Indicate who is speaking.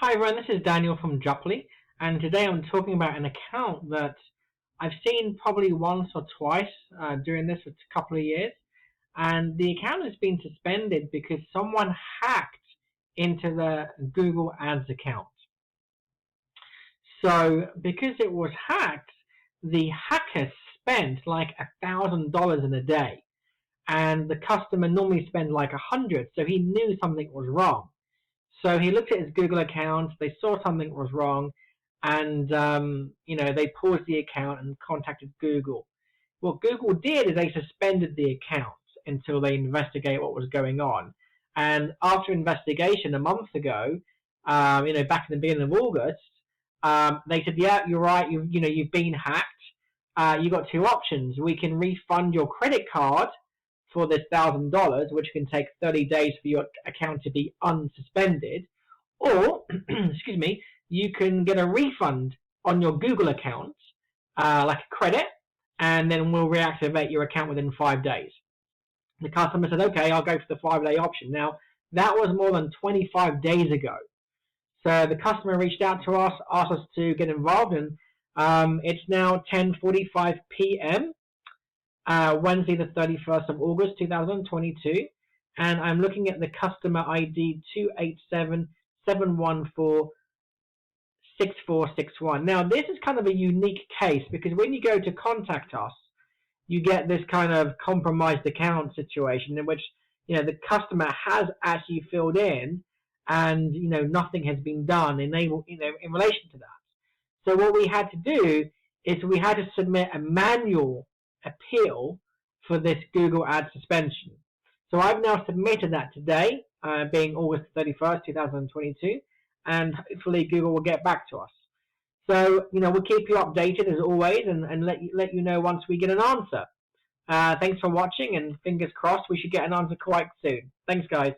Speaker 1: Hi everyone, this is Daniel from JuppLee, and today I'm talking about an account that I've seen probably once or twice during this couple of years, and the account has been suspended because someone hacked into the Google Ads account. So because it was hacked, the hacker spent like $1,000 in a day, and the customer normally spends like 100, so he knew something was wrong. So he looked at his Google account, they saw something was wrong, and they paused the account and contacted Google. What Google did is they suspended the account until they investigate what was going on. And after investigation a month ago, back in the beginning of August, they said, "Yeah, you're right. You've been hacked. You got two options. We can refund your credit card for this $1,000, which can take 30 days for your account to be unsuspended, or excuse me, you can get a refund on your Google account, like a credit, and then we'll reactivate your account within 5 days." The customer said, "Okay, I'll go for the 5-day option." Now, that was more than 25 days ago. So the customer reached out to us, asked us to get involved, and it's now 10:45 p.m. Wednesday the 31st of August 2022, and I'm looking at the customer ID 287-714-6461. Now, this is kind of a unique case because when you go to contact us, you get this kind of compromised account situation in which the customer has actually filled in and nothing has been done in relation to that. So what we had to do is we had to submit a manual appeal for this Google Ads suspension. So I've now submitted that today, being August 31st, 2022, and hopefully Google will get back to us. So, we'll keep you updated as always and let you know once we get an answer. Thanks for watching, and fingers crossed we should get an answer quite soon. Thanks, guys.